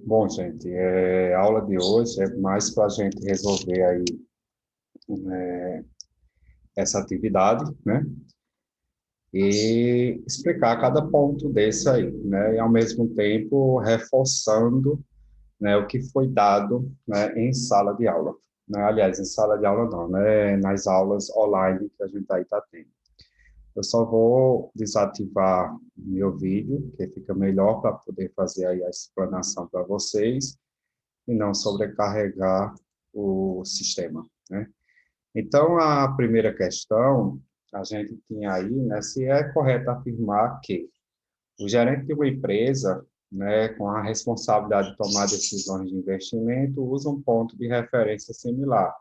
Bom, gente, a aula de hoje é mais para a gente resolver aí essa atividade, né? E explicar cada ponto desse aí, né? E ao mesmo tempo reforçando, né, o que foi dado, né, em sala de aula. Né? Aliás, em sala de aula não, né? Nas aulas online que a gente aí está tendo. Eu só vou desativar meu vídeo, que fica melhor para poder fazer aí a explanação para vocês e não sobrecarregar o sistema, né? Então, a primeira questão, a gente tinha aí, né, se é correto afirmar que o gerente de uma empresa, né, com a responsabilidade de tomar decisões de investimento, usa um ponto de referência similar.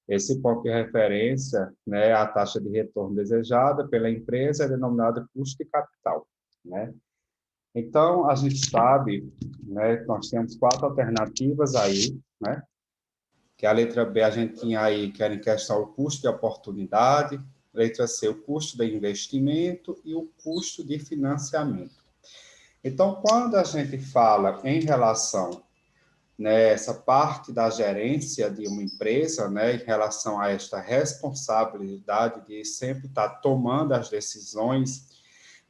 Esse ponto de referência, né, a taxa de retorno desejada pela empresa é denominada custo de capital, né? Então, a gente sabe, né, que nós temos quatro alternativas aí, né? Que a letra B a gente tinha aí, que era em questão o custo de oportunidade, letra C, o custo de investimento e o custo de financiamento. Então, quando a gente fala em relação nessa parte da gerência de uma empresa, né, em relação a esta responsabilidade de sempre estar tomando as decisões,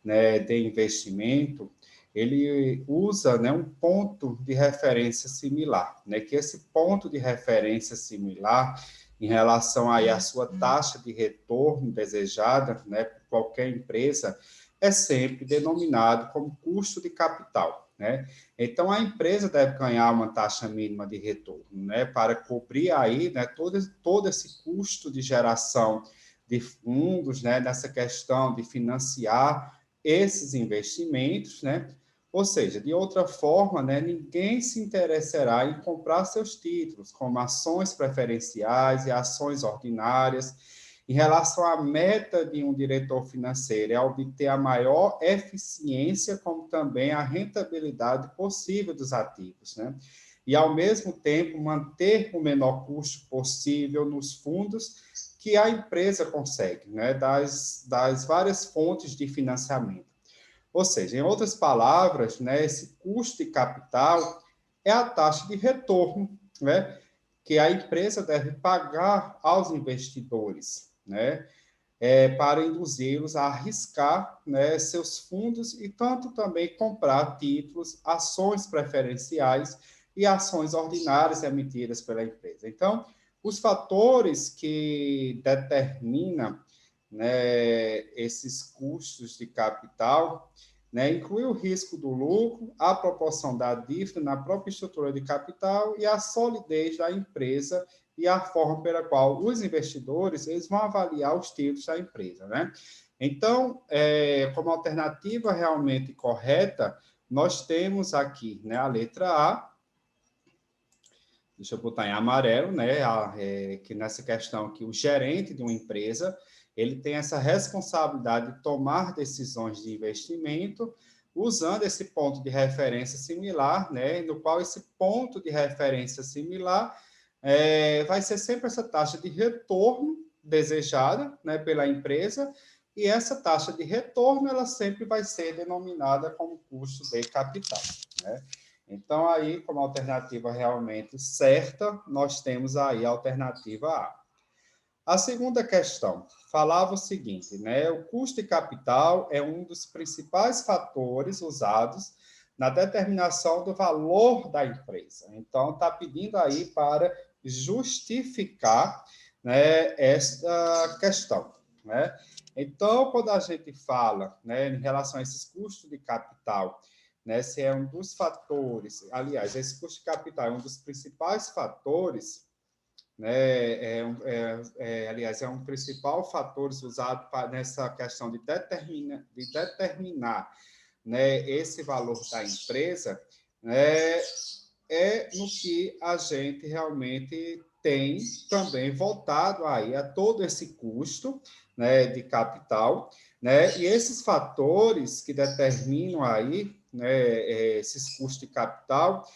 né, de investimento, ele usa, né, um ponto de referência similar, né, que esse ponto de referência similar em relação aí à sua taxa de retorno desejada, né, por qualquer empresa, é sempre denominado como custo de capital, né? Então a empresa deve ganhar uma taxa mínima de retorno, né, para cobrir aí, né, todo esse custo de geração de fundos, né, nessa questão de financiar esses investimentos, né? Ou seja, de outra forma, né, ninguém se interessará em comprar seus títulos, como ações preferenciais e ações ordinárias. Em relação à meta de um diretor financeiro, é obter a maior eficiência, como também a rentabilidade possível dos ativos, né? E, ao mesmo tempo, manter o menor custo possível nos fundos que a empresa consegue, né, das várias fontes de financiamento. Ou seja, em outras palavras, né, esse custo de capital é a taxa de retorno, né, que a empresa deve pagar aos investidores, né, para induzi-los a arriscar, né, seus fundos e tanto também comprar títulos, ações preferenciais e ações ordinárias emitidas pela empresa. Então, os fatores que determinam, né, esses custos de capital, né, inclui o risco do lucro, a proporção da dívida na própria estrutura de capital e a solidez da empresa e a forma pela qual os investidores eles vão avaliar os títulos da empresa, né? Então, como alternativa realmente correta, nós temos aqui, né, a letra A, deixa eu botar em amarelo, né, que nessa questão que o gerente de uma empresa, ele tem essa responsabilidade de tomar decisões de investimento, usando esse ponto de referência similar, né, no qual esse ponto de referência similar vai ser sempre essa taxa de retorno desejada, né, pela empresa, e essa taxa de retorno ela sempre vai ser denominada como custo de capital, né? Então, aí, como alternativa realmente certa, nós temos aí a alternativa A. A segunda questão falava o seguinte, né? O custo de capital é um dos principais fatores usados na determinação do valor da empresa. Então, está pedindo aí para justificar, né, esta questão, né? Então, quando a gente fala, né, em relação a esses custos de capital, né, se é um dos fatores, aliás, esse custo de capital é um dos principais fatores, né, aliás, é um principal fator usado nessa questão de determinar, né, esse valor da empresa, né, no que a gente realmente tem também voltado aí a todo esse custo, né, de capital, né, e esses fatores que determinam aí, né, esses custos de capital,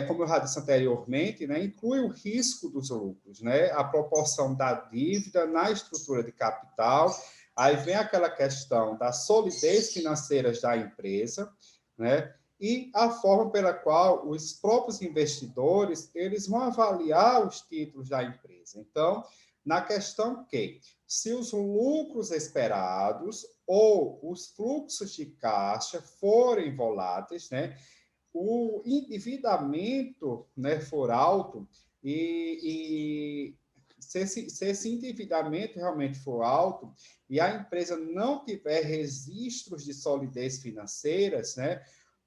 como eu já disse anteriormente, né, inclui o risco dos lucros, né, a proporção da dívida na estrutura de capital, aí vem aquela questão da solidez financeira da empresa, né, e a forma pela qual os próprios investidores eles vão avaliar os títulos da empresa. Então, na questão que, se os lucros esperados ou os fluxos de caixa forem voláteis, né, o endividamento, né, for alto e se esse endividamento realmente for alto e a empresa não tiver registros de solidez financeiras, né,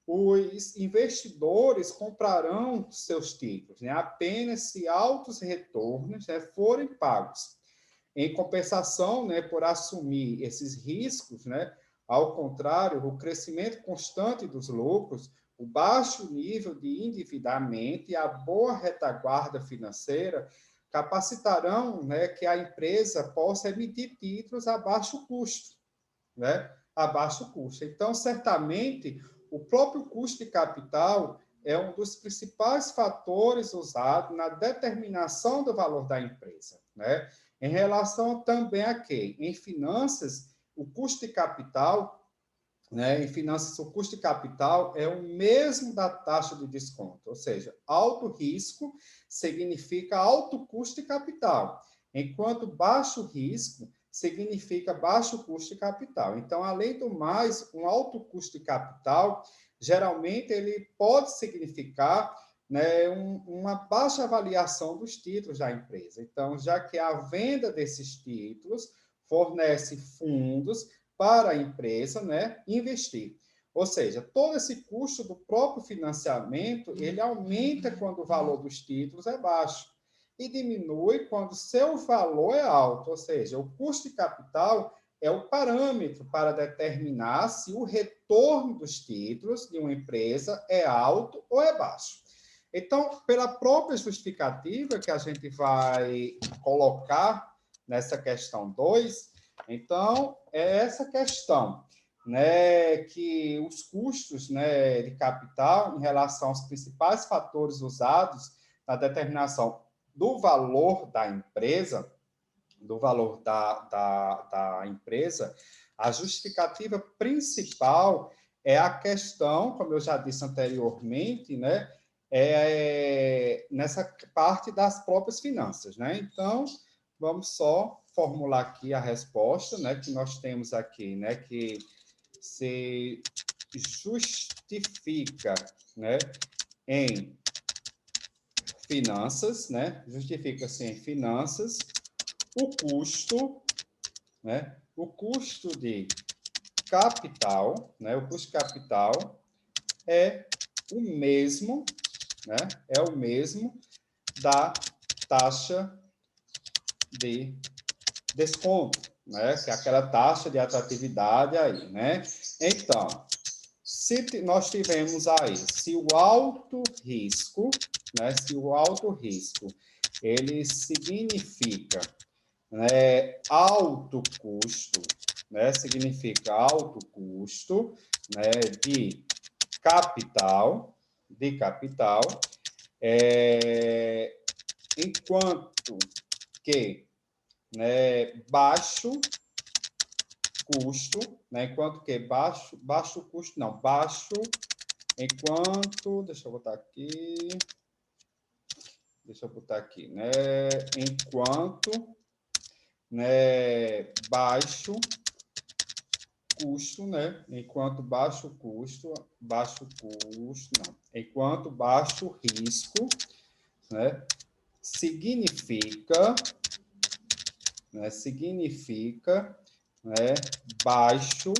os investidores comprarão seus títulos, né, apenas se altos retornos, né, forem pagos. Em compensação, né, por assumir esses riscos, né, ao contrário, o crescimento constante dos lucros, o baixo nível de endividamento e a boa retaguarda financeira capacitarão, né, que a empresa possa emitir títulos a baixo custo, né, a baixo custo. Então, certamente, o próprio custo de capital é um dos principais fatores usados na determinação do valor da empresa, né? Em relação também a quê? Em finanças, o custo de capital, né, em finanças, o custo de capital é o mesmo da taxa de desconto, ou seja, alto risco significa alto custo de capital, enquanto baixo risco significa baixo custo de capital. Então, além do mais, um alto custo de capital, geralmente, ele pode significar, né, uma baixa avaliação dos títulos da empresa. Então, já que a venda desses títulos fornece fundos para a empresa, né, investir. Ou seja, todo esse custo do próprio financiamento, ele aumenta quando o valor dos títulos é baixo e diminui quando seu valor é alto, ou seja, o custo de capital é o parâmetro para determinar se o retorno dos títulos de uma empresa é alto ou é baixo. Então, pela própria justificativa que a gente vai colocar nessa questão 2, então, é essa questão, né, que os custos, né, de capital em relação aos principais fatores usados na determinação do valor da empresa, do valor da empresa, a justificativa principal é a questão, como eu já disse anteriormente, né, nessa parte das próprias finanças, né? Então, vamos só formular aqui a resposta, né, que nós temos aqui, né, que se justifica, né, em finanças, né, justifica-se em finanças o custo, né, o custo de capital, né, o custo de capital é o mesmo, né, é o mesmo da taxa de desconto, né? Que é aquela taxa de atratividade aí, né? Então, se nós tivemos aí, se o alto risco, né? Se o alto risco, ele significa, né, alto custo, né? Significa alto custo, né? De capital, enquanto que, né, baixo custo, né, enquanto que baixo custo, não, baixo, enquanto, deixa eu botar aqui, né, enquanto, né, baixo custo, né, enquanto enquanto baixo risco, né, significa, né, baixo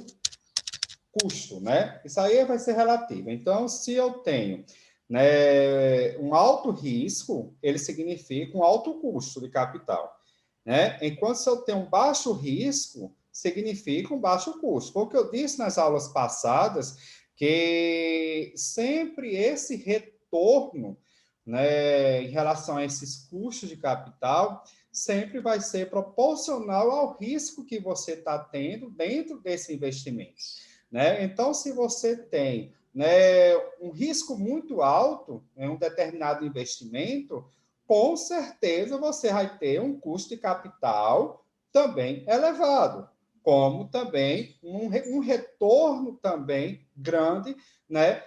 custo, né? Isso aí vai ser relativo. Então, se eu tenho, né, um alto risco, ele significa um alto custo de capital, né? Enquanto se eu tenho um baixo risco, significa um baixo custo. Foi o que eu disse nas aulas passadas, que sempre esse retorno, né, em relação a esses custos de capital, sempre vai ser proporcional ao risco que você está tendo dentro desse investimento, né? Então, se você tem, né, um risco muito alto em um determinado investimento, com certeza você vai ter um custo de capital também elevado, como também um retorno também grande, né,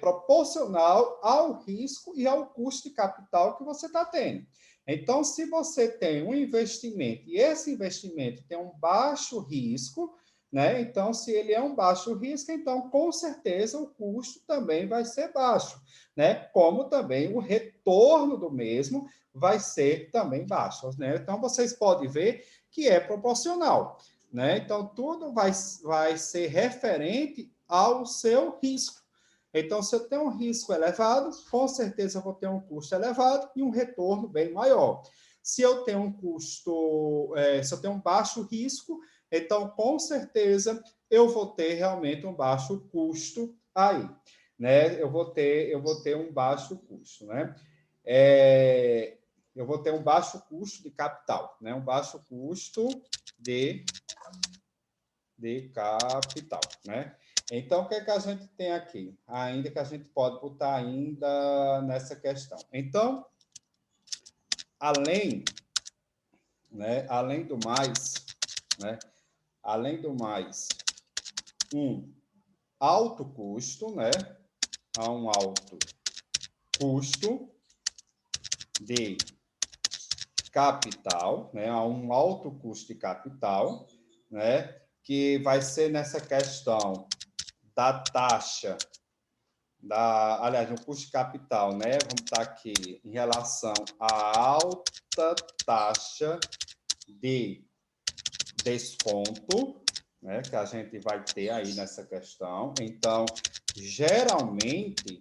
proporcional ao risco e ao custo de capital que você está tendo. Então, se você tem um investimento e esse investimento tem um baixo risco, né? Então, se ele é um baixo risco, então, com certeza, o custo também vai ser baixo, né? Como também o retorno do mesmo vai ser também baixo, né? Então, vocês podem ver que é proporcional, né? Então, tudo vai ser referente ao seu risco. Então, se eu tenho um risco elevado, com certeza eu vou ter um custo elevado e um retorno bem maior. Se eu tenho um custo, se eu tenho um baixo risco, então, com certeza, eu vou ter realmente um baixo custo aí, né? Eu vou ter um baixo custo, né? Eu vou ter um baixo custo de capital, né? Um baixo custo de capital, né? Então, o que é que a gente tem aqui? Ainda que a gente pode botar ainda nessa questão. Então, além do mais, né? Além do mais, um alto custo, né? Há um alto custo de capital, né? Há um alto custo de capital, né? Que vai ser nessa questão da taxa, aliás, no custo de capital, né? Vamos estar aqui em relação à alta taxa de desconto, né? Que a gente vai ter aí nessa questão. Então, geralmente,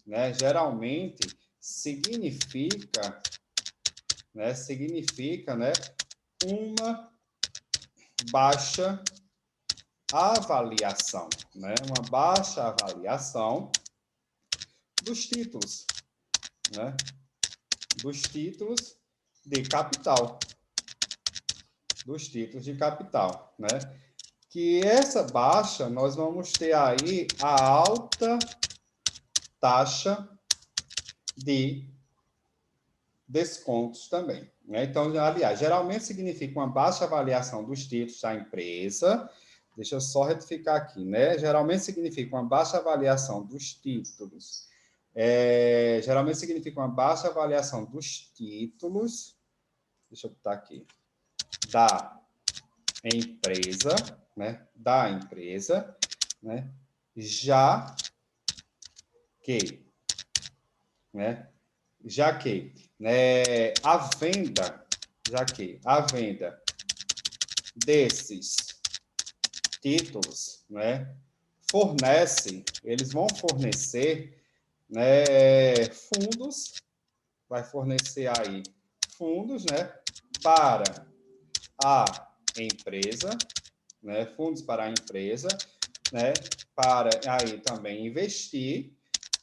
né? Geralmente significa, né? Uma baixa avaliação, né? Uma baixa avaliação dos títulos, né? Dos títulos de capital. Dos títulos de capital, né? Que essa baixa, nós vamos ter aí a alta taxa de descontos também, né? Então, aliás, geralmente significa uma baixa avaliação dos títulos da empresa. Deixa eu só retificar aqui, né? Geralmente significa uma baixa avaliação dos títulos. Geralmente significa uma baixa avaliação dos títulos. Deixa eu botar aqui. Da empresa, né? Da empresa, né? Já que, né? Já que, né? A venda desses títulos, né? Eles vão fornecer, né? Fundos, vai fornecer aí fundos, né? Para a empresa, né? Fundos para a empresa, né? Para aí também investir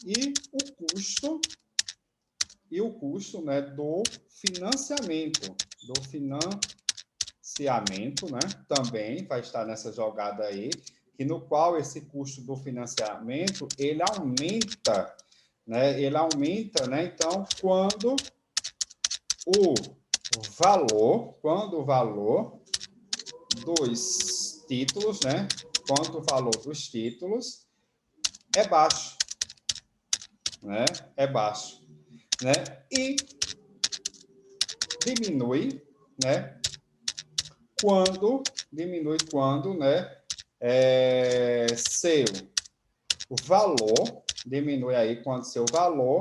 e o custo, né? Do financiamento, né? Também vai estar nessa jogada aí, que no qual esse custo do financiamento ele aumenta, né? Ele aumenta, né? Então, quando o valor dos títulos, né? Quando o valor dos títulos é baixo, né? É baixo, né? E diminui, né? Quando, né? Seu valor diminui aí quando seu valor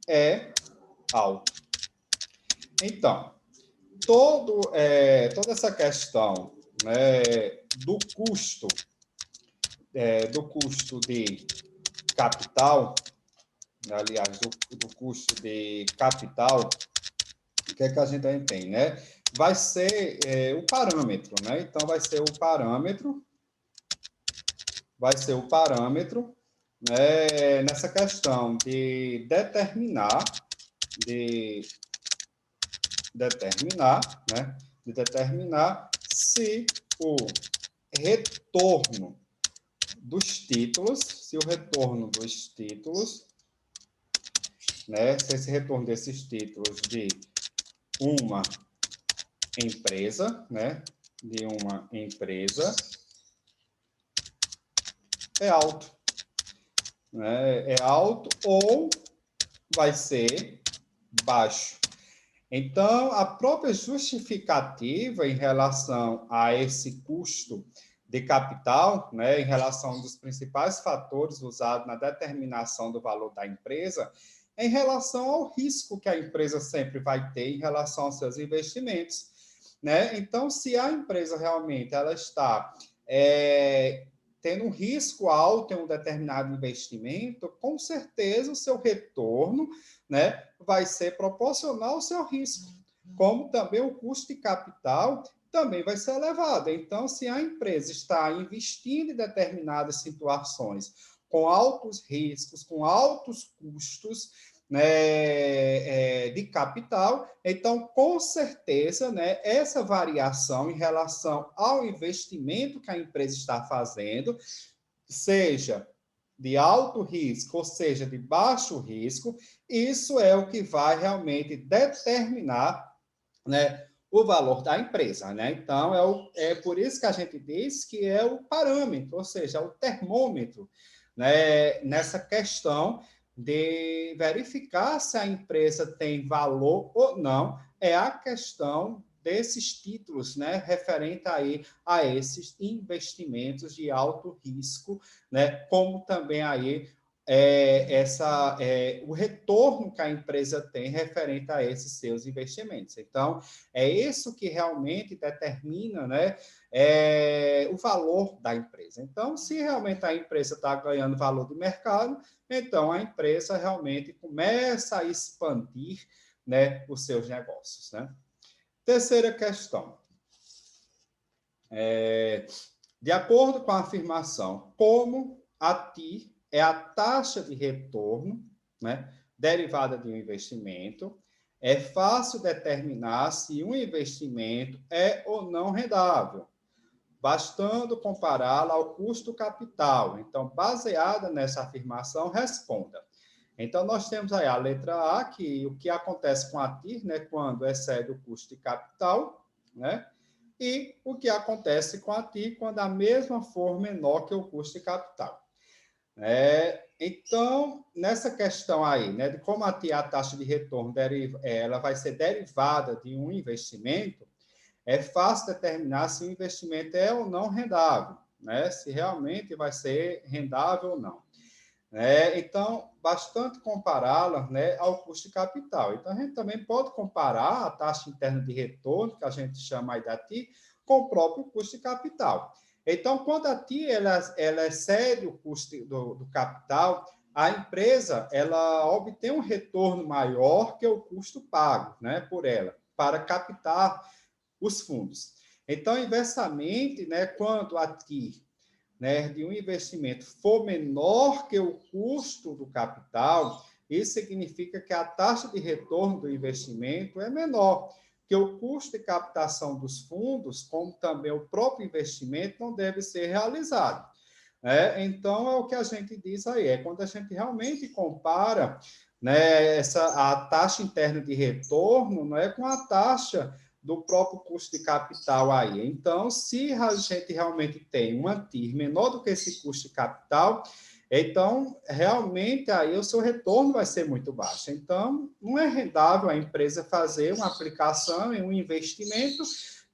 é alto. Então, toda essa questão, né, do custo de capital, aliás, do custo de capital, o que é que a gente tem, né? Vai ser o parâmetro, né? Então, vai ser o parâmetro, né, nessa questão de determinar, né? De determinar se o retorno dos títulos, né? Se esse retorno desses títulos de uma empresa, né? De uma empresa é alto. né, é alto ou vai ser baixo. Então, a própria justificativa em relação a esse custo de capital, né, em relação dos principais fatores usados na determinação do valor da empresa, é em relação ao risco que a empresa sempre vai ter em relação aos seus investimentos, né? Então, se a empresa realmente ela está tendo um risco alto em um determinado investimento, com certeza o seu retorno, né, vai ser proporcional ao seu risco, como também o custo de capital também vai ser elevado. Então, se a empresa está investindo em determinadas situações com altos riscos, com altos custos, né, de capital, então, com certeza, né, essa variação em relação ao investimento que a empresa está fazendo, seja de alto risco, ou seja, de baixo risco, isso é o que vai realmente determinar, né, o valor da empresa, né? Então, é por isso que a gente diz que é o parâmetro, ou seja, o termômetro, né, nessa questão de verificar se a empresa tem valor ou não, é a questão desses títulos, né, referente aí a esses investimentos de alto risco, né, como também aí o retorno que a empresa tem referente a esses seus investimentos. Então, é isso que realmente determina, né, o valor da empresa. Então, se realmente a empresa está ganhando valor de mercado, então a empresa realmente começa a expandir, né, os seus negócios, né? Terceira questão. De acordo com a afirmação, como a TI é a taxa de retorno, né, derivada de um investimento, é fácil determinar se um investimento é ou não rendável, bastando compará-la ao custo capital. Então, baseada nessa afirmação, responda. Então, nós temos aí a letra A, que o que acontece com a TIR, né, quando excede o custo de capital, né? E o que acontece com a TIR quando a mesma for menor que o custo de capital. Então, nessa questão aí, né, de como a TIR, a taxa de retorno, ela vai ser derivada de um investimento, é fácil determinar se o investimento é ou não rendável, né? Se realmente vai ser rendável ou não. Então, bastante compará-la, né, ao custo de capital. Então, a gente também pode comparar a taxa interna de retorno, que a gente chama aí da TI, com o próprio custo de capital. Então, quando a TI ela excede o custo do capital, a empresa ela obtém um retorno maior que o custo pago, né, por ela, para captar os fundos. Então, inversamente, né, quando a TI, né, de um investimento for menor que o custo do capital, isso significa que a taxa de retorno do investimento é menor, que o custo de captação dos fundos, como também o próprio investimento, não deve ser realizado. Então, é o que a gente diz aí, é quando a gente realmente compara, né, a taxa interna de retorno, né, com a taxa do próprio custo de capital aí. Então, se a gente realmente tem uma TIR menor do que esse custo de capital, então, realmente, aí o seu retorno vai ser muito baixo. Então, não é rendável a empresa fazer uma aplicação em um investimento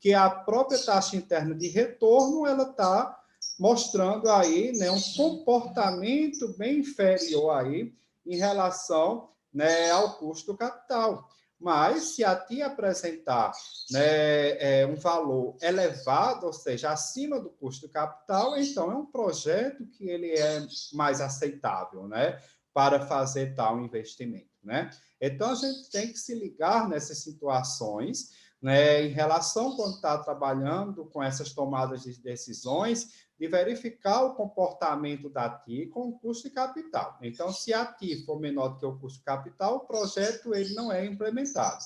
que a própria taxa interna de retorno, ela está mostrando aí, né, um comportamento bem inferior aí em relação, né, ao custo do capital. Mas, se a TI apresentar, né, um valor elevado, ou seja, acima do custo do capital, então é um projeto que ele é mais aceitável, né, para fazer tal investimento, né? Então, a gente tem que se ligar nessas situações, né, em relação quando está trabalhando com essas tomadas de decisões, de verificar o comportamento da TI com o custo de capital. Então, se a TI for menor do que o custo de capital, o projeto ele não é implementado.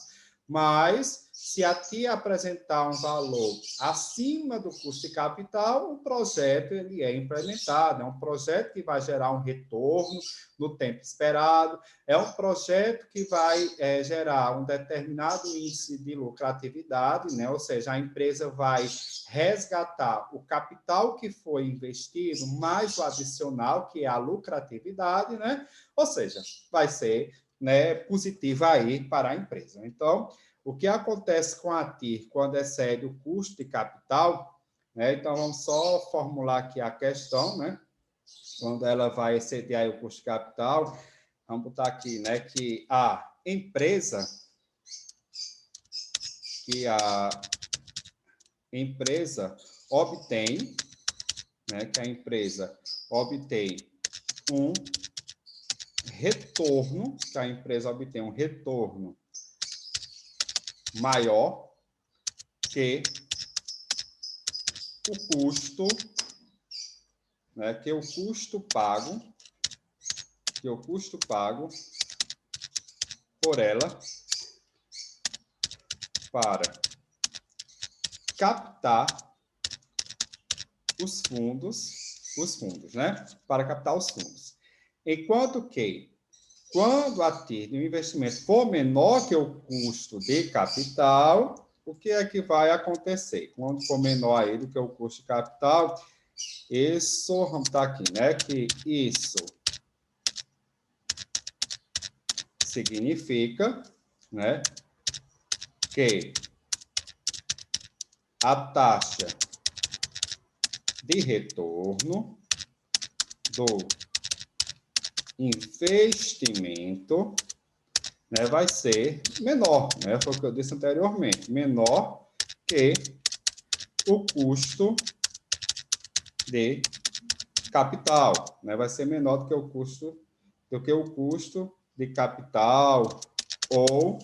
Mas, se a TI apresentar um valor acima do custo de capital, o projeto ele é implementado. É um projeto que vai gerar um retorno no tempo esperado, é um projeto que vai gerar um determinado índice de lucratividade, né? Ou seja, a empresa vai resgatar o capital que foi investido, mais o adicional, que é a lucratividade, né? Ou seja, vai ser, né, positiva aí para a empresa. Então, o que acontece com a TIR quando excede o custo de capital, né? Então, vamos só formular aqui a questão, né? Quando ela vai exceder aí o custo de capital, vamos botar aqui, né, que a empresa obtém, né, que a empresa obtém um retorno, que a empresa obtém um retorno maior que o custo, né, que o custo pago por ela para captar os fundos, né? Para captar os fundos. Enquanto que, quando a TIR do investimento for menor que o custo de capital, o que é que vai acontecer? Quando for menor aí do que o custo de capital, isso, vamos estar aqui, né? Que isso significa, né? Que a taxa de retorno do investimento, né, vai ser menor, né? Foi o que eu disse anteriormente, menor que o custo de capital, né? Vai ser menor do que o custo de capital ou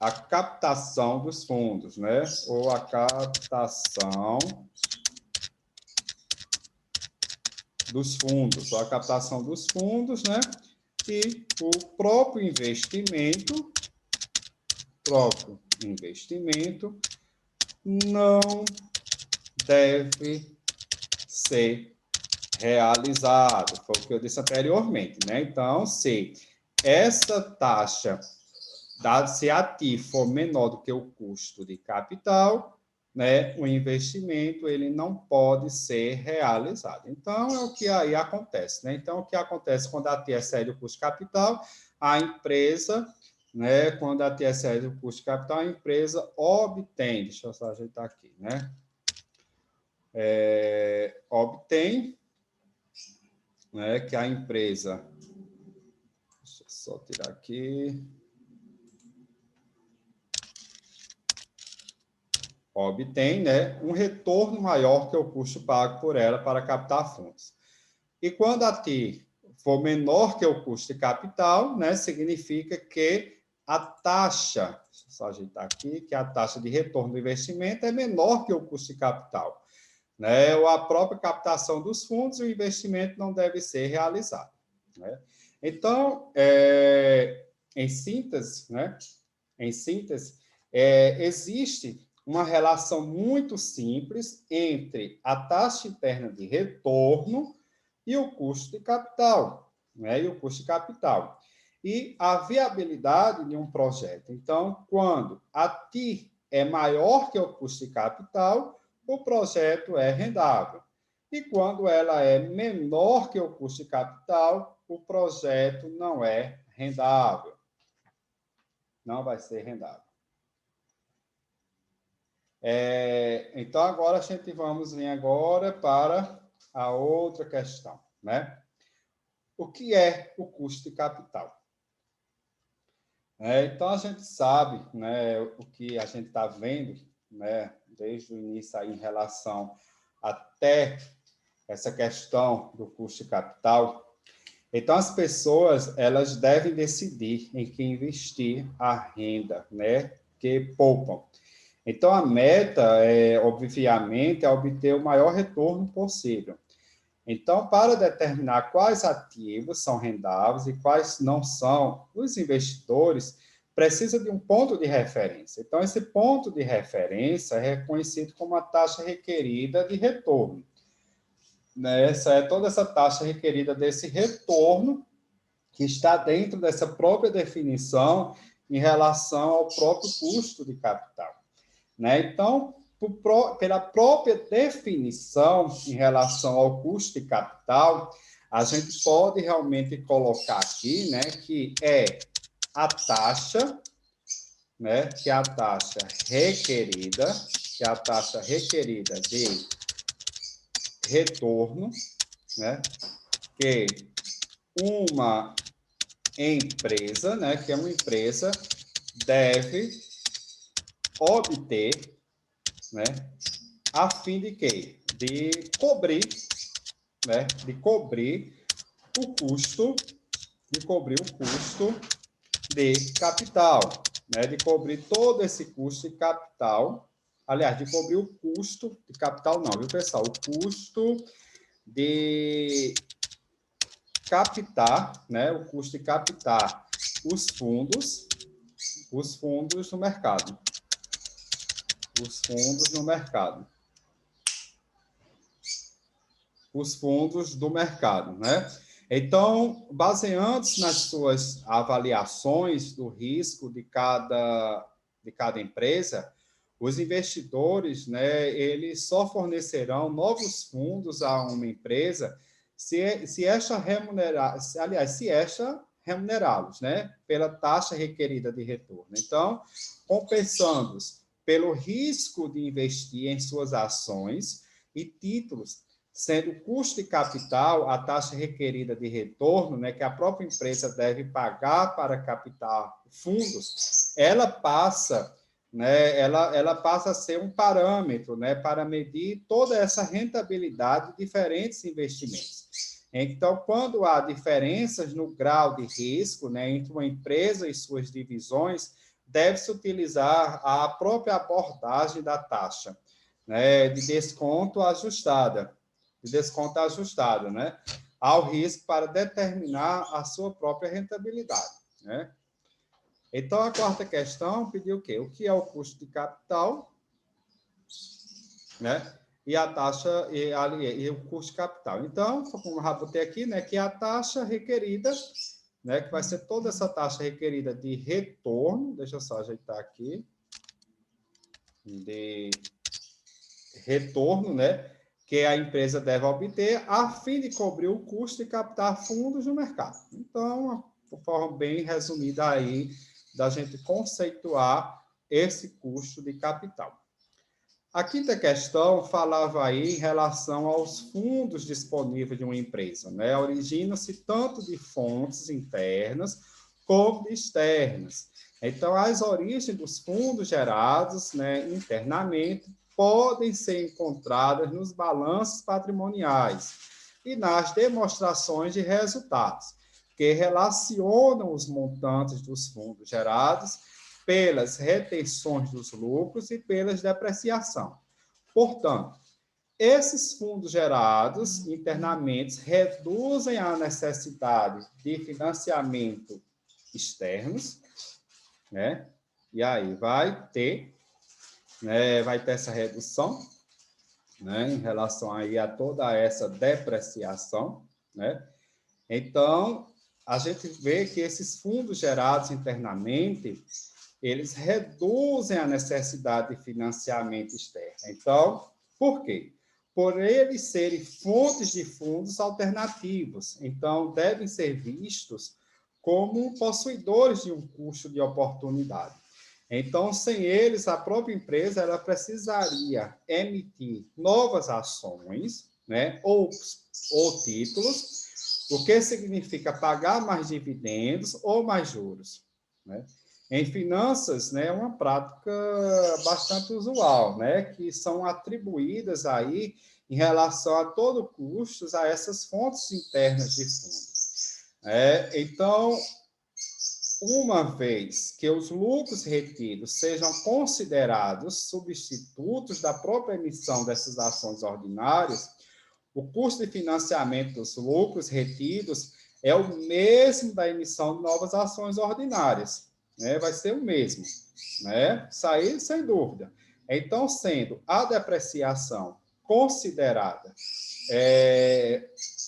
a captação dos fundos, né? Ou a captação dos fundos, ou a captação dos fundos, né? E o próprio investimento não deve ser realizado. Foi o que eu disse anteriormente, né? Então, se essa taxa, se a TI for menor do que o custo de capital, né, o investimento ele não pode ser realizado. Então, é o que aí acontece, né? Então, o que acontece quando a TI excede o custo de capital, a empresa, né, quando a TI excede o custo de capital, a empresa obtém, deixa eu só ajeitar aqui, né? Obtém, né, que a empresa, deixa eu só tirar aqui, obtém, né, um retorno maior que o custo pago por ela para captar fundos. E quando a TI for menor que o custo de capital, né, significa que a taxa, deixa eu só ajeitar aqui, que a taxa de retorno do investimento é menor que o custo de capital, né, ou a própria captação dos fundos, o investimento não deve ser realizado, né? Então, em síntese, né, existe uma relação muito simples entre a taxa interna de retorno e o custo de capital, né? E o custo de capital. E a viabilidade de um projeto. Então, quando a TI é maior que o custo de capital, o projeto é rendável. E quando ela é menor que o custo de capital, o projeto não é rendável. Não vai ser rendável. Então, agora a gente vamos vir agora para a outra questão, né? O que é o custo de capital? Então, a gente sabe, né, o que a gente está vendo, né, desde o início aí em relação até essa questão do custo de capital. Então, as pessoas, elas devem decidir em que investir a renda, né, que poupam. Então, a meta, obviamente, é obter o maior retorno possível. Então, para determinar quais ativos são rendáveis e quais não são, os investidores precisa de um ponto de referência. Então, esse ponto de referência é reconhecido como a taxa requerida de retorno. Né? Toda essa taxa requerida desse retorno que está dentro dessa própria definição em relação ao próprio custo de capital. Né? Então, pela própria definição em relação ao custo de capital, a gente pode realmente colocar aqui, né, que é a taxa, né, que é a taxa requerida, que é a taxa requerida de retorno, né, que uma empresa, né, que é uma empresa deve obter, né, a fim de quê? De cobrir, né, de cobrir o custo de capital, né, de cobrir todo esse custo de capital, aliás, de cobrir o custo de capital não, viu, pessoal? O custo de captar, né, o custo de captar os fundos no mercado. Os fundos no mercado. Os fundos do mercado, né? Então, baseando-se nas suas avaliações do risco de cada empresa, os investidores, né, eles só fornecerão novos fundos a uma empresa se esta remunerá-los, né, pela taxa requerida de retorno. Então, compensando-os pelo risco de investir em suas ações e títulos, sendo o custo de capital a taxa requerida de retorno, né, que a própria empresa deve pagar para captar fundos, ela passa, né, ela passa a ser um parâmetro, né, para medir toda essa rentabilidade de diferentes investimentos. Então, quando há diferenças no grau de risco, né, entre uma empresa e suas divisões, deve-se utilizar a própria abordagem da taxa, né, de desconto ajustada, né, ao risco para determinar a sua própria rentabilidade, né? Então, a quarta questão pediu o quê? O que é o custo de capital, né? E a taxa e o custo de capital. Então, como eu já botei aqui, né, que é a taxa requerida, né, que vai ser toda essa taxa requerida de retorno, deixa eu só ajeitar aqui, de retorno, né, que a empresa deve obter a fim de cobrir o custo de captar fundos no mercado. Então, uma forma bem resumida aí da gente conceituar esse custo de capital. A quinta questão falava aí em relação aos fundos disponíveis de uma empresa, né? Origina-se tanto de fontes internas como de externas. Então, as origens dos fundos gerados, né, internamente podem ser encontradas nos balanços patrimoniais e nas demonstrações de resultados, que relacionam os montantes dos fundos gerados pelas retenções dos lucros e pelas depreciação. Portanto, esses fundos gerados internamente reduzem a necessidade de financiamento externos, né? E aí vai ter essa redução, né, em relação aí a toda essa depreciação, né? Então, a gente vê que esses fundos gerados internamente, eles reduzem a necessidade de financiamento externo. Então, por quê? Por eles serem fontes de fundos alternativos. Então, devem ser vistos como possuidores de um custo de oportunidade. Então, sem eles, a própria empresa ela precisaria emitir novas ações, né, ou títulos, o que significa pagar mais dividendos ou mais juros, né? Em finanças, né, é uma prática bastante usual, né, que são atribuídas aí em relação a todo custos a essas fontes internas de fundos. Então, uma vez que os lucros retidos sejam considerados substitutos da própria emissão dessas ações ordinárias, o custo de financiamento dos lucros retidos é o mesmo da emissão de novas ações ordinárias, né, vai ser o mesmo, né? Isso aí, sem dúvida. Então, sendo a depreciação considerada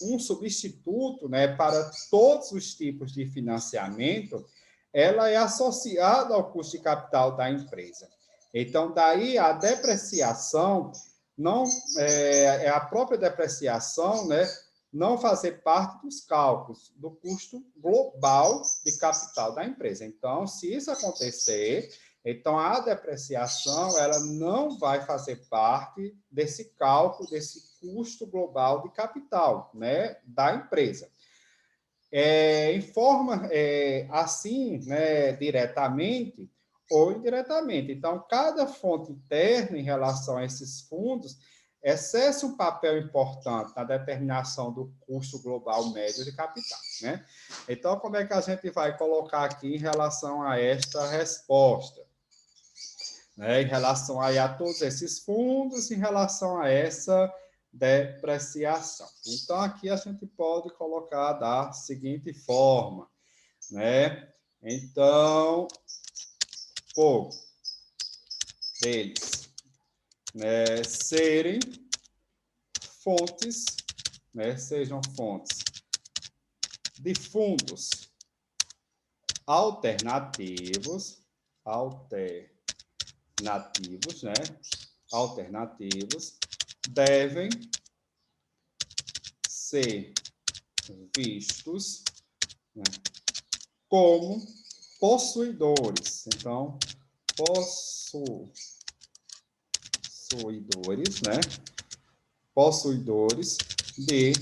um substituto, né, para todos os tipos de financiamento, ela é associada ao custo de capital da empresa. Então, daí a depreciação não é a própria depreciação, né, não fazer parte dos cálculos do custo global de capital da empresa. Então, se isso acontecer, então a depreciação ela não vai fazer parte desse cálculo, desse custo global de capital, né, da empresa. Informa assim, né, diretamente ou indiretamente. Então, cada fonte interna em relação a esses fundos exerce um papel importante na determinação do custo global médio de capital, né? Então, como é que a gente vai colocar aqui em relação a esta resposta? Né, em relação aí a todos esses fundos, em relação a essa depreciação. Então, aqui a gente pode colocar da seguinte forma, né? Então, por eles, né, serem fontes, né, sejam fontes de fundos alternativos, né, alternativos, devem ser vistos, né, como possuidores. Então, possuidores, né? Possuidores de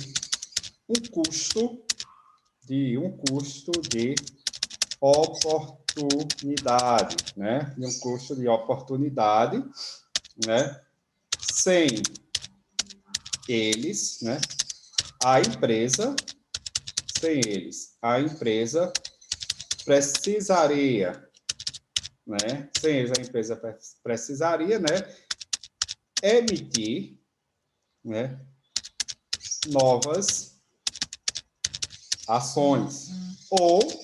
um custo de oportunidade, né? De um custo de oportunidade, né? Sem eles, né? A empresa precisaria, né? Sem eles, a empresa precisaria, né? Emitir, né? Novas ações ou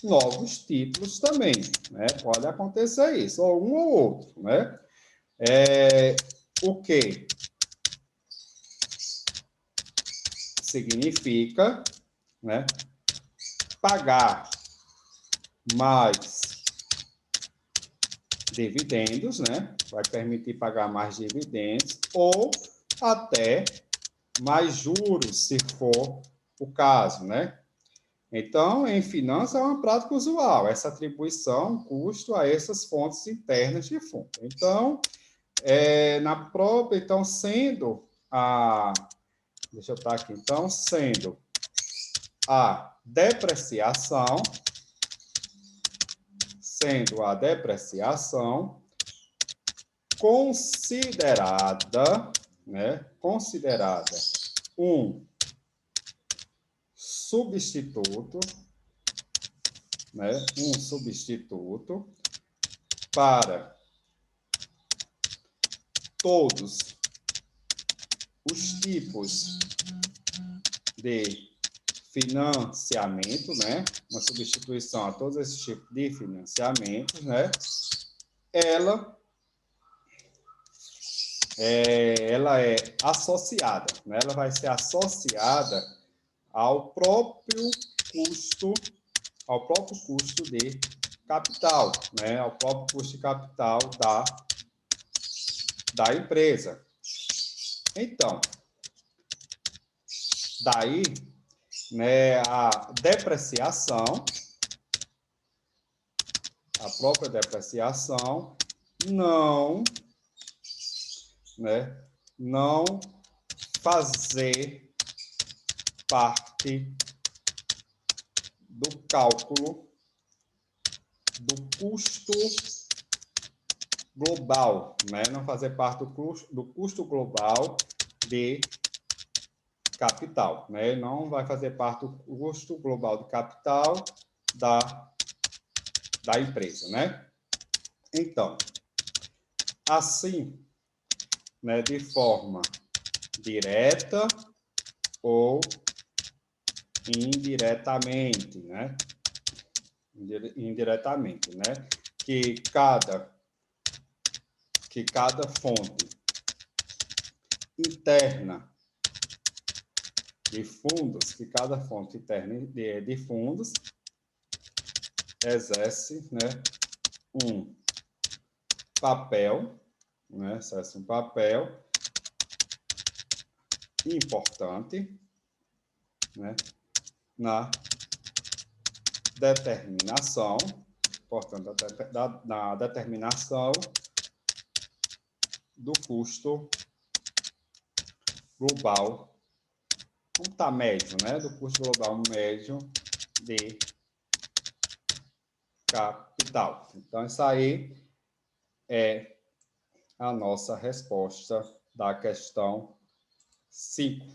novos títulos também, né? Pode acontecer isso, ou um ou outro, né? O que significa, né? Pagar mais dividendos, né? Vai permitir pagar mais dividendos ou até mais juros, se for o caso, né? Então, em finanças, é uma prática usual, essa atribuição, custo a essas fontes internas de fundo. Então, na própria, então, sendo a... Deixa eu estar aqui. Então, sendo a depreciação, considerada, né? Considerada um substituto, né? Um substituto para todos os tipos de financiamento, né? Uma substituição a todos esses tipos de financiamentos, né? Ela é associada, né? Ela vai ser associada ao próprio custo de capital, né? Ao próprio custo de capital da empresa. Então, daí, né, a própria depreciação não, né, não fazer parte do cálculo do custo global, né? Não fazer parte do custo global de capital, né? Não vai fazer parte do custo global de capital da empresa, né? Então, assim, né, de forma direta ou indiretamente, né? indiretamente, né? Que cada fonte interna de fundos, que cada fonte interna de fundos exerce, né, um papel, né, exerce um papel importante, né, na determinação, portanto, na determinação do custo global, como está médio, né, do custo global médio de capital. Então, isso aí é a nossa resposta da questão 5.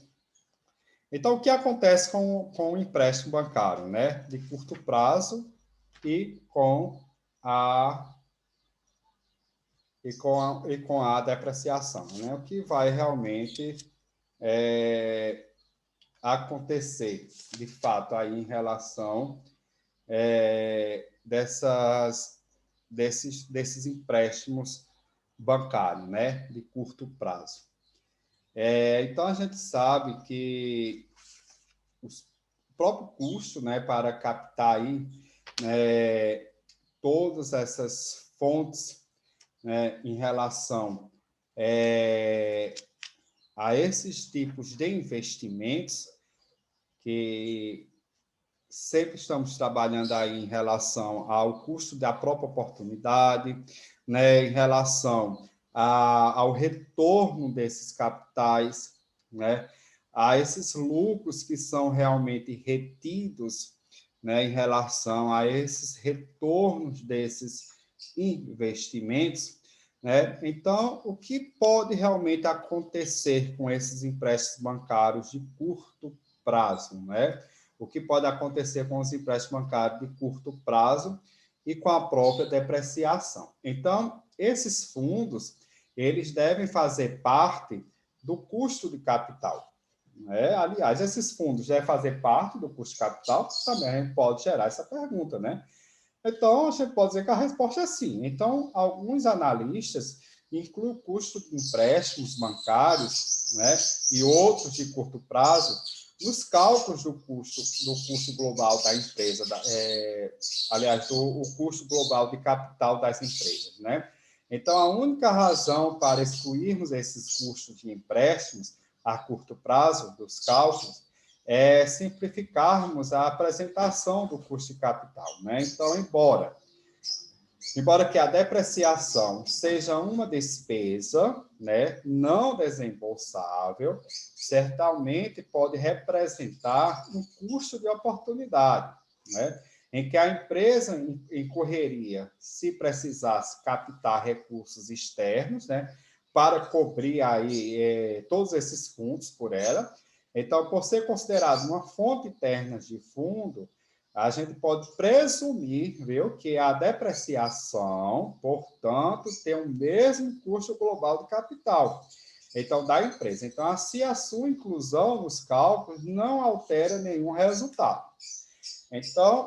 Então, o que acontece com o empréstimo bancário, né, de curto prazo e com a depreciação, né? O que vai realmente acontecer, de fato, aí em relação desses empréstimos bancários, né, de curto prazo. Então, a gente sabe que o próprio custo, né, para captar aí, todas essas fontes, né, em relação a esses tipos de investimentos, que sempre estamos trabalhando aí em relação ao custo da própria oportunidade, né, em relação ao retorno desses capitais, né, a esses lucros que são realmente retidos, né, em relação a esses retornos desses investimentos, né? Então, o que pode realmente acontecer com esses empréstimos bancários de curto prazo, né? O que pode acontecer com os empréstimos bancários de curto prazo e com a própria depreciação. Então, esses fundos, eles devem fazer parte do custo de capital, né? Aliás, esses fundos devem fazer parte do custo de capital? Também a gente pode gerar essa pergunta, né? Então, a gente pode dizer que a resposta é sim. Então, alguns analistas incluem o custo de empréstimos bancários, né, e outros de curto prazo nos cálculos do custo global da empresa, aliás, o custo global de capital das empresas, né? Então, a única razão para excluirmos esses custos de empréstimos a curto prazo dos cálculos é simplificarmos a apresentação do custo de capital, né? Então, embora que a depreciação seja uma despesa, né, não desembolsável, certamente pode representar um custo de oportunidade, né, em que a empresa incorreria se precisasse captar recursos externos, né, para cobrir aí todos esses fundos por ela. Então, por ser considerado uma fonte interna de fundo, a gente pode presumir, viu, que a depreciação, portanto, tem o mesmo custo global de capital, então, da empresa. Então, se a sua inclusão nos cálculos não altera nenhum resultado. Então,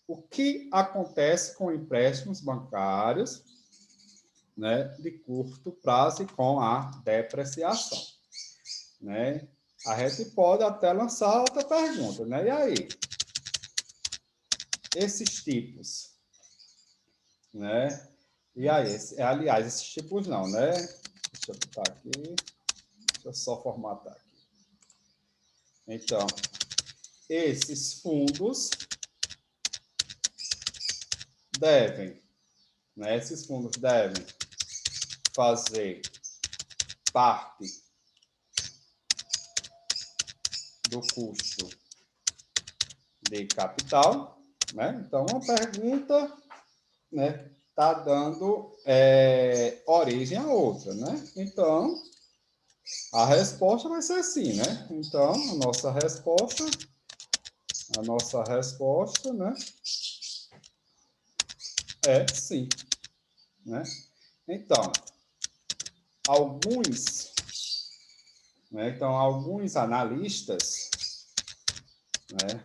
o que acontece com empréstimos bancários, né, de curto prazo e com a depreciação, né? A gente pode até lançar outra pergunta, né? E aí? Esses tipos, né? E aí, aliás, esses tipos não, né? Deixa eu botar aqui, deixa eu só formatar aqui. Então, esses fundos devem, né? Esses fundos devem fazer parte do custo de capital, né? Então, uma pergunta, né, está dando origem a outra, né? Então, a resposta vai ser sim, né? Então, a nossa resposta, né, é sim, né? Então, alguns analistas, né,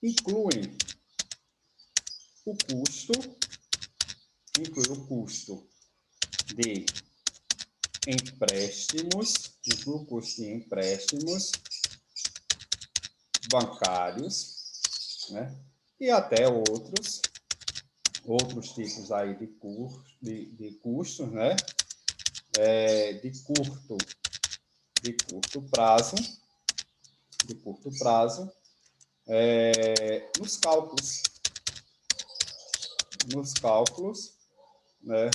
inclui o custo de empréstimos, bancários, né? E até outros tipos aí de custos, né? De curto prazo, nos cálculos, né?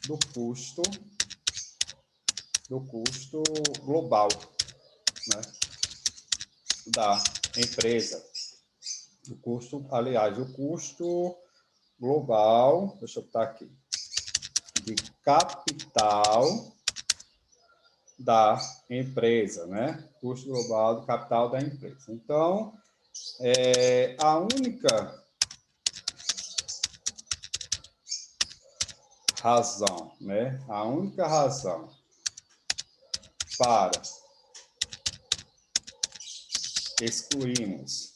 do custo global, né? da empresa. O custo global, deixa eu botar aqui, de capital da empresa, né? Custo global do capital da empresa. Então, a única razão, né? A única razão para excluirmos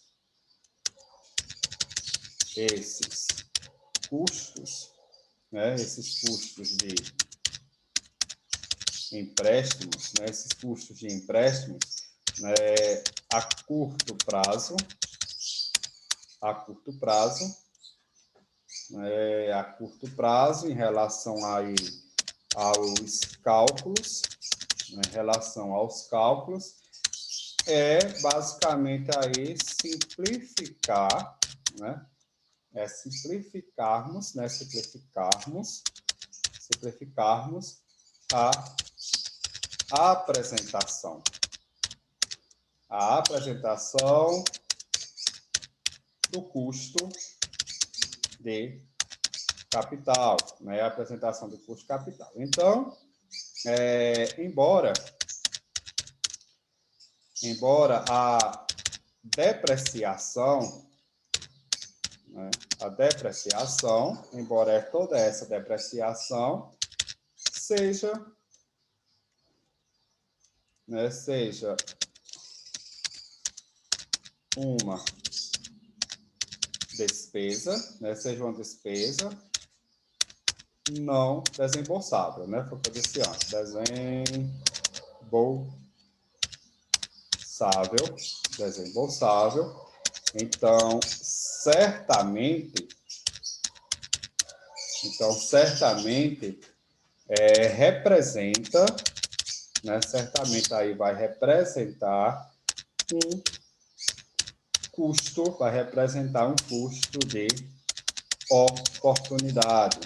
esses custos, né? Esses custos de empréstimos, né? Esses custos de empréstimos, né? a curto prazo, em relação aí aos cálculos, né? Em relação aos cálculos, basicamente aí simplificar, né? Simplificarmos a apresentação do custo de capital, né? A apresentação do custo de capital. Então, embora a depreciação, né? Embora toda essa depreciação seja, né? Seja uma despesa, né? Seja uma despesa não desembolsável, né? Foi o que eu disse antes, desembolsável. Então, certamente, representa, né? Certamente aí vai representar um custo de oportunidade,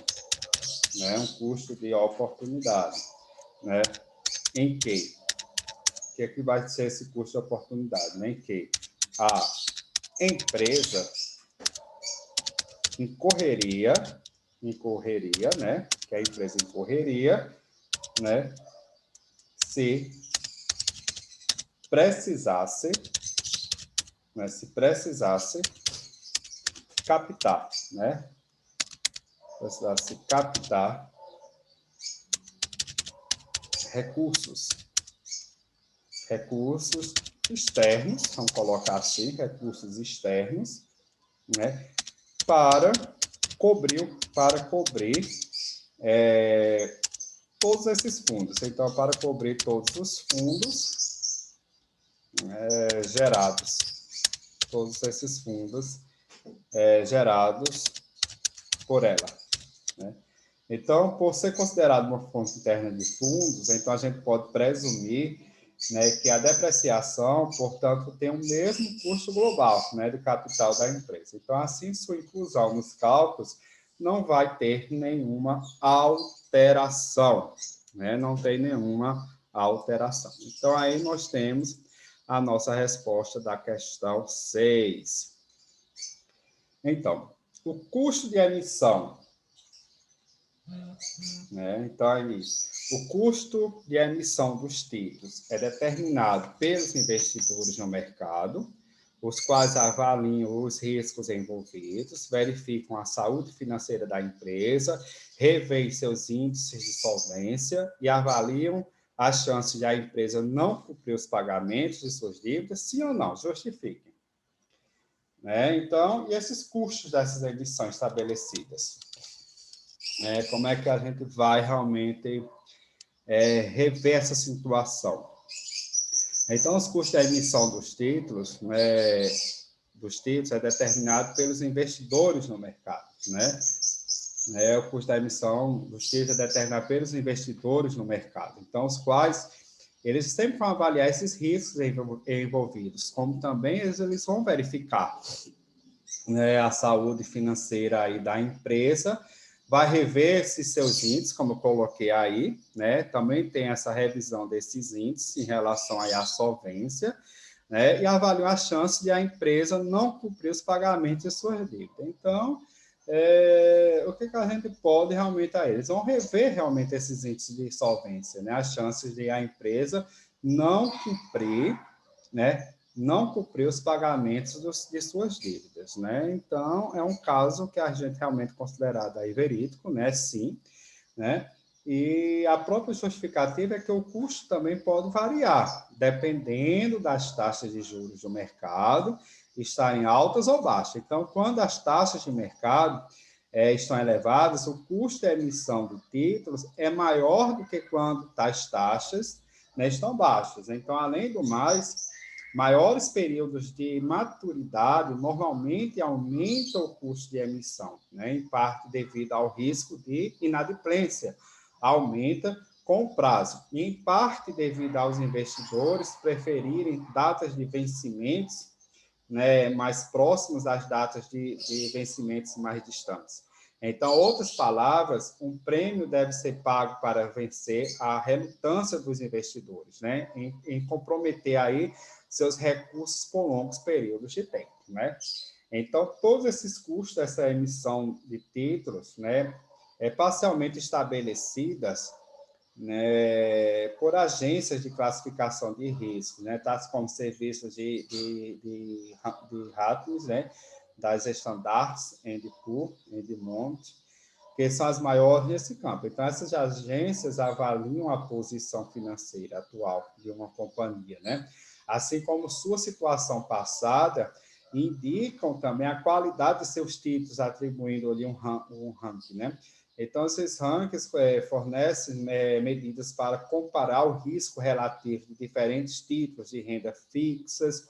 né? Um custo de oportunidade, né? Em que é que vai ser esse custo de oportunidade, né? Em que a empresa incorreria, né? Que a empresa incorreria, né? Se precisasse captar, né? Precisasse captar recursos externos, vamos colocar assim, recursos externos, né? Para cobrir todos esses fundos. Então, para cobrir todos os fundos gerados, todos esses fundos gerados por ela, né? Então, por ser considerado uma fonte interna de fundos, então a gente pode presumir, né, que a depreciação, portanto, tem o mesmo custo global, né, do capital da empresa. Então, assim, sua inclusão nos cálculos não vai ter nenhuma alteração, né? Não tem nenhuma alteração. Então, aí nós temos a nossa resposta da questão 6. Então, o custo de emissão, né? Então, aí, o custo de emissão dos títulos é determinado pelos investidores no mercado, os quais avaliam os riscos envolvidos, verificam a saúde financeira da empresa, revêem seus índices de solvência e avaliam as chances de a empresa não cumprir os pagamentos de suas dívidas, sim ou não, justifiquem. né? Então, e esses custos dessas emissões estabelecidas? Como é que a gente vai realmente rever essa situação? Então, os custos da emissão dos títulos, é determinado pelos investidores no mercado, né? O custo da emissão dos títulos é determinado pelos investidores no mercado. Então, os quais eles sempre vão avaliar esses riscos envolvidos, como também eles vão verificar, né, a saúde financeira aí da empresa, vai rever esses seus índices, como eu coloquei aí, né? Também tem essa revisão desses índices em relação aí à solvência, né? E avaliar a chance de a empresa não cumprir os pagamentos de suas dívidas. Então, o que a gente pode realmente aí? Eles vão rever realmente esses índices de solvência, né? As chances de a empresa não cumprir, né? Não cumprir os pagamentos de suas dívidas, né? Então, é um caso que a gente realmente considerado aí verídico, né? Sim, né? E a própria justificativa é que o custo também pode variar, dependendo das taxas de juros do mercado estarem altas ou baixas. Então, quando as taxas de mercado estão elevadas, o custo de emissão de títulos é maior do que quando tais taxas, né, estão baixas. Então, além do mais, maiores períodos de maturidade normalmente aumentam o custo de emissão, né, em parte devido ao risco de inadimplência, aumenta com o prazo, e em parte devido aos investidores preferirem datas de vencimentos, né, mais próximas das datas de vencimentos mais distantes. Então, outras palavras, um prêmio deve ser pago para vencer a relutância dos investidores, né, em comprometer aí seus recursos por longos períodos de tempo, né? Então, todos esses custos dessa emissão de títulos, né, parcialmente estabelecidas, né, por agências de classificação de risco, né, tais como serviços de ratings, né, das Standards and Poor's, Edmond, que são as maiores nesse campo. Então, essas agências avaliam a posição financeira atual de uma companhia, né, assim como sua situação passada, indicam também a qualidade de seus títulos, atribuindo-lhe um ranking, né? Então, esses rankings fornecem medidas para comparar o risco relativo de diferentes títulos de renda fixas,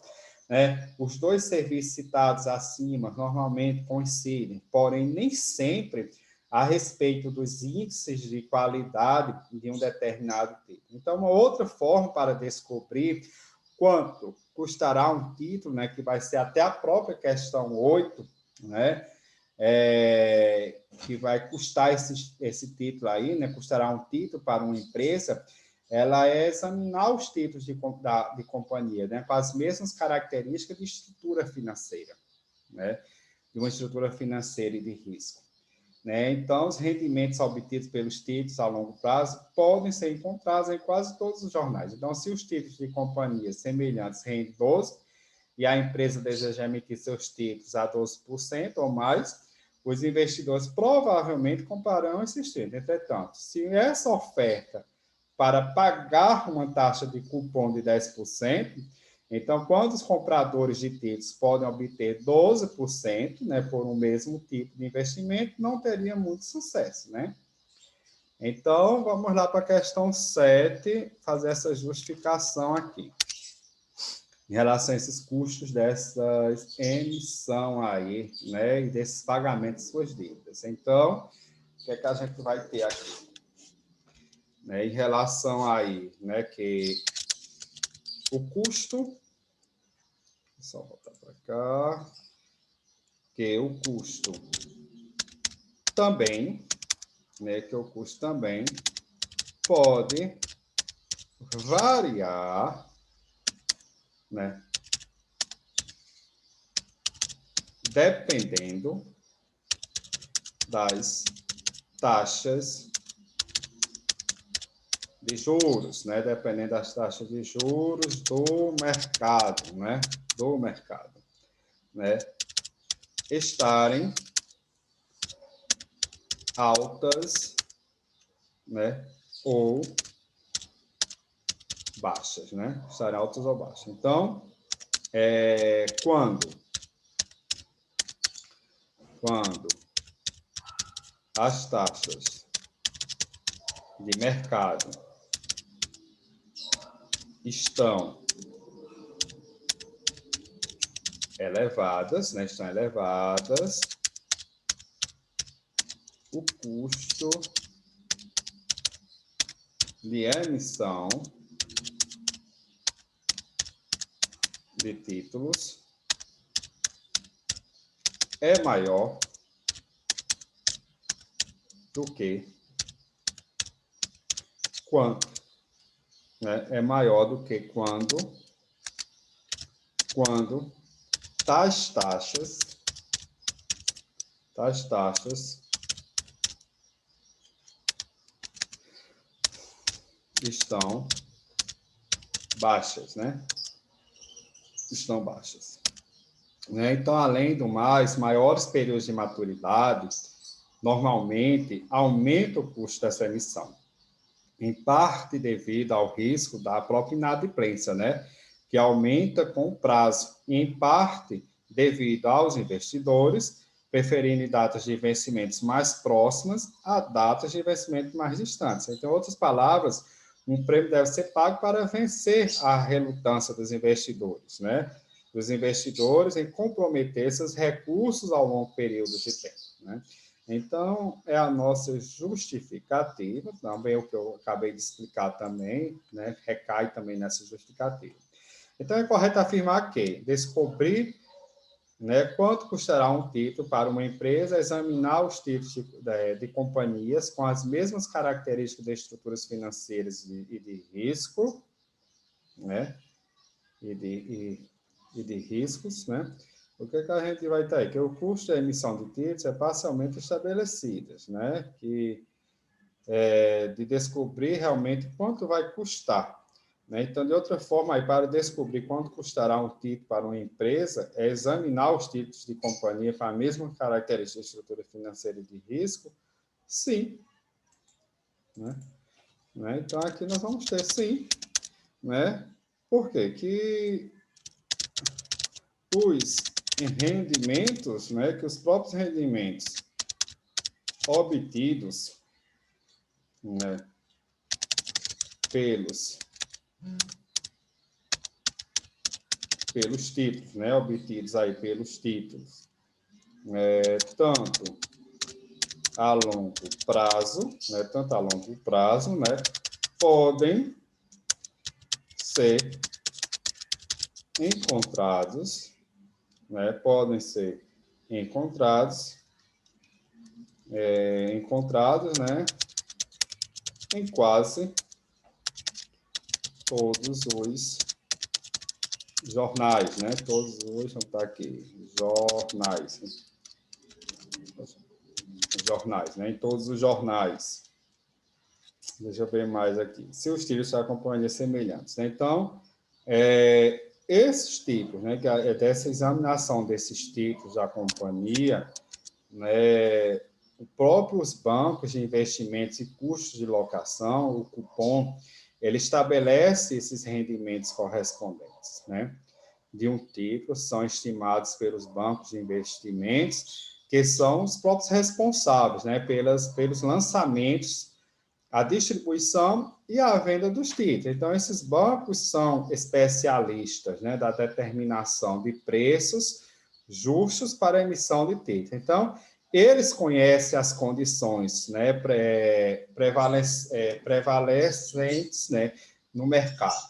né? Os dois serviços citados acima normalmente coincidem, porém, nem sempre a respeito dos índices de qualidade de um determinado título. Então, uma outra forma para descobrir quanto custará um título, né, que vai ser até a própria questão 8, né, que vai custar esse título aí, né, custará um título para uma empresa, ela é examinar os títulos de companhia, né, com as mesmas características de estrutura financeira, né, de uma estrutura financeira e de risco. Né? Então, os rendimentos obtidos pelos títulos a longo prazo podem ser encontrados em quase todos os jornais. Então, se os títulos de companhias semelhantes rendem 12% e a empresa deseja emitir seus títulos a 12% ou mais, os investidores provavelmente comprarão esses títulos. Entretanto, se essa oferta para pagar uma taxa de cupom de 10%, então, quando os compradores de títulos podem obter 12%, né, por um mesmo tipo de investimento, não teria muito sucesso, né? Então, vamos lá para a questão 7, fazer essa justificação aqui, em relação a esses custos dessa emissão aí, né, e desses pagamentos de suas dívidas. Então, o que é que a gente vai ter aqui? Né, em relação aí, né, que o custo, só voltar para cá, que o custo também, né, que o custo também pode variar, né, dependendo das taxas de juros, né, dependendo das taxas de juros do mercado, né, estarem altas, né, ou baixas, né, estarem altas ou baixas. Então, quando quando as taxas de mercado estão elevadas, né? Estão elevadas, o custo de emissão de títulos é maior do que quando, né? É maior do que quando tais taxas estão baixas, né? Estão baixas. Né? Então, além do mais, maiores períodos de maturidade normalmente aumenta o custo dessa emissão, em parte devido ao risco da própria inadimplência, né? Que aumenta com o prazo, e em parte devido aos investidores preferirem datas de vencimentos mais próximas a datas de vencimento mais distantes. Então, em outras palavras, um prêmio deve ser pago para vencer a relutância dos investidores, né? Dos investidores em comprometer seus recursos ao longo período de tempo, né? Então, é a nossa justificativa, também o que eu acabei de explicar também, né, recai também nessa justificativa. Então, é correto afirmar que descobrir, né, quanto custará um título para uma empresa, examinar os títulos de companhias com as mesmas características de estruturas financeiras e de risco, né, e de riscos, né? O que a gente vai ter aí? Que o custo da emissão de títulos é parcialmente estabelecido, né? Que de descobrir realmente quanto vai custar, né? Então, de outra forma, aí, para descobrir quanto custará um título para uma empresa, é examinar os títulos de companhia com a mesma característica de estrutura financeira e de risco? Sim. Né? Então, aqui nós vamos ter sim, né? Por quê? Que os rendimentos, né, que os próprios rendimentos obtidos, né, pelos títulos, né, obtidos aí pelos títulos, tanto a longo prazo, né, podem ser encontrados, né, né, em quase todos os jornais, né? Todos os, vamos estar aqui, jornais, né? Em todos os jornais. Deixa eu ver mais aqui. Se os títulos da companhia semelhantes, né? Então, esses tipos, né? Que é dessa examinação desses títulos da companhia, né? Os próprios bancos de investimentos e custos de locação, o cupom, ele estabelece esses rendimentos correspondentes, né? De um título, são estimados pelos bancos de investimentos, que são os próprios responsáveis, né? Pelos lançamentos, a distribuição e a venda dos títulos. Então, esses bancos são especialistas, né? Da determinação de preços justos para a emissão de títulos. Então, eles conhecem as condições, né, prevalecentes, né, no mercado.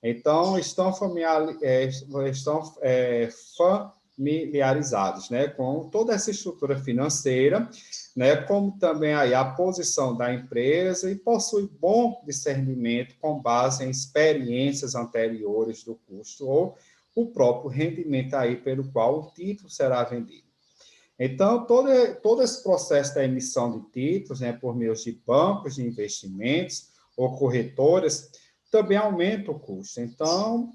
Então, estão familiarizados, né, com toda essa estrutura financeira, né, como também aí a posição da empresa, e possui bom discernimento com base em experiências anteriores do custo ou o próprio rendimento aí pelo qual o título será vendido. Então, todo esse processo da emissão de títulos, né, por meio de bancos de investimentos ou corretoras, também aumenta o custo. Então,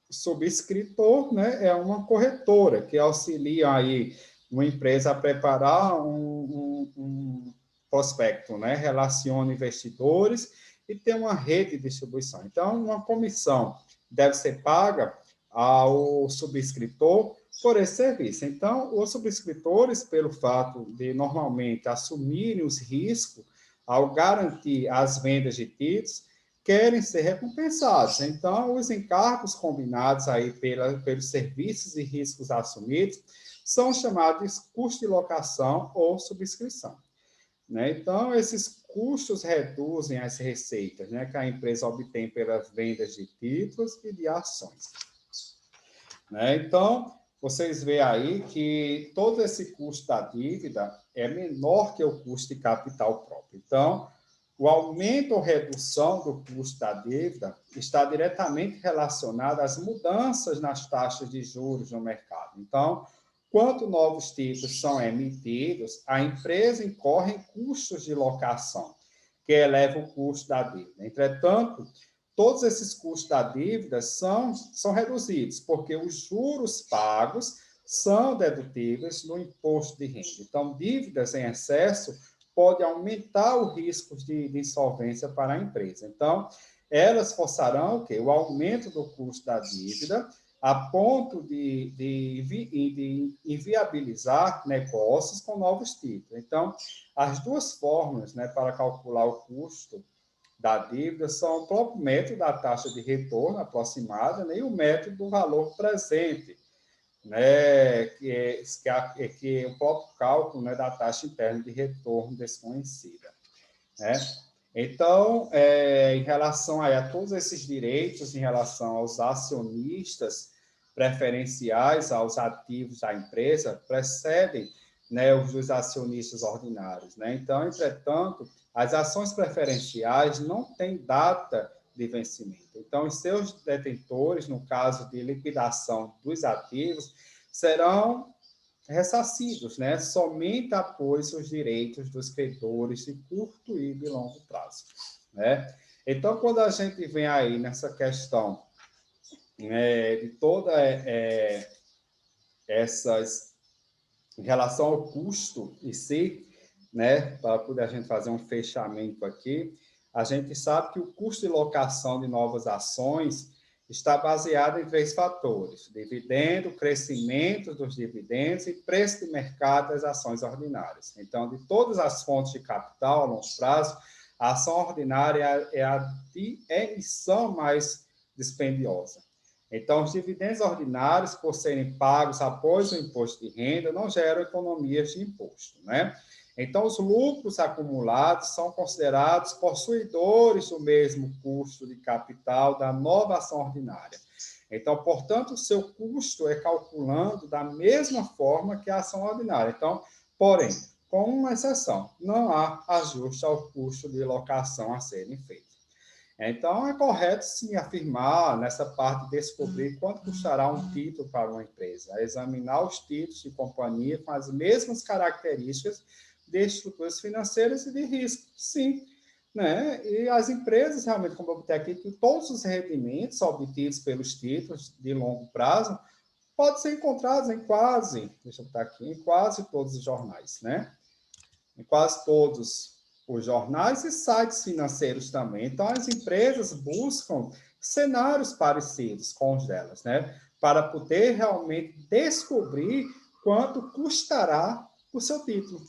o subscritor, né, é uma corretora que auxilia aí uma empresa a preparar um prospecto, né, relaciona investidores e tem uma rede de distribuição. Então, uma comissão deve ser paga ao subscritor por esse serviço. Então, os subscritores, pelo fato de normalmente assumirem os riscos ao garantir as vendas de títulos, querem ser recompensados. Então, os encargos combinados aí pelos serviços e riscos assumidos são chamados de custo de locação ou subscrição. Né? Então, esses custos reduzem as receitas, né, que a empresa obtém pelas vendas de títulos e de ações. Né? Então, vocês veem aí que todo esse custo da dívida é menor que o custo de capital próprio. Então, o aumento ou redução do custo da dívida está diretamente relacionado às mudanças nas taxas de juros no mercado. Então, quanto novos títulos são emitidos, a empresa incorre em custos de locação, que eleva o custo da dívida. Entretanto, todos esses custos da dívida são reduzidos, porque os juros pagos são dedutíveis no imposto de renda. Então, dívidas em excesso pode aumentar o risco de insolvência para a empresa. Então, elas forçarão o quê? O aumento do custo da dívida, a ponto de inviabilizar negócios com novos títulos. Então, as duas formas, né, para calcular o custo da dívida são o próprio método da taxa de retorno aproximada, né, e o método do valor presente, né, que é o próprio cálculo, né, da taxa interna de retorno desconhecida. Né? Então, em relação a todos esses direitos, em relação aos acionistas preferenciais, aos ativos da empresa, precedem, né, os dos acionistas ordinários. Né? Então, entretanto, as ações preferenciais não têm data de vencimento. Então, os seus detentores, no caso de liquidação dos ativos, serão ressarcidos, né, somente após os direitos dos credores de curto e de longo prazo. Né? Então, quando a gente vem aí nessa questão, de toda essas, em relação ao custo em si, né, para poder a gente fazer um fechamento aqui, a gente sabe que o custo de locação de novas ações está baseado em três fatores: dividendo, crescimento dos dividendos e preço de mercado das ações ordinárias. Então, de todas as fontes de capital a longo prazo, a ação ordinária é a de emissão mais dispendiosa. Então, os dividendos ordinários, por serem pagos após o imposto de renda, não geram economias de imposto, né? Então, os lucros acumulados são considerados possuidores do mesmo custo de capital da nova ação ordinária. Então, portanto, o seu custo é calculando da mesma forma que a ação ordinária. Então, porém, com uma exceção, não há ajuste ao custo de locação a serem feitos. Então, é correto, sim, afirmar, nessa parte, descobrir quanto custará um título para uma empresa, examinar os títulos de companhia com as mesmas características de estruturas financeiras e de risco, sim. Né? E as empresas, realmente, como eu botei aqui, que todos os rendimentos obtidos pelos títulos de longo prazo podem ser encontrados em quase, deixa eu botar aqui, em quase todos os jornais, né? Em quase todos os jornais e sites financeiros também. Então, as empresas buscam cenários parecidos com os delas, né? Para poder realmente descobrir quanto custará o seu título,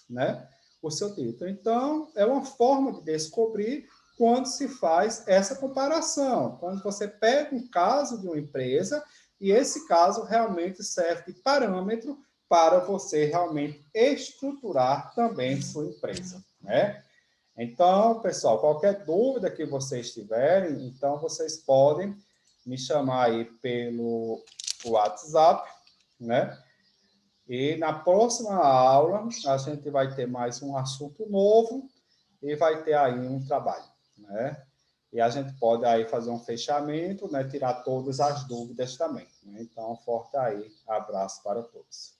né? O seu título. Então, é uma forma de descobrir quando se faz essa comparação. Quando você pega um caso de uma empresa e esse caso realmente serve de parâmetro para você realmente estruturar também sua empresa, né? Então, pessoal, qualquer dúvida que vocês tiverem, então vocês podem me chamar aí pelo WhatsApp, né? E na próxima aula a gente vai ter mais um assunto novo e vai ter aí um trabalho, né? E a gente pode aí fazer um fechamento, né? Tirar todas as dúvidas também. Né? Então, forte aí, abraço para todos.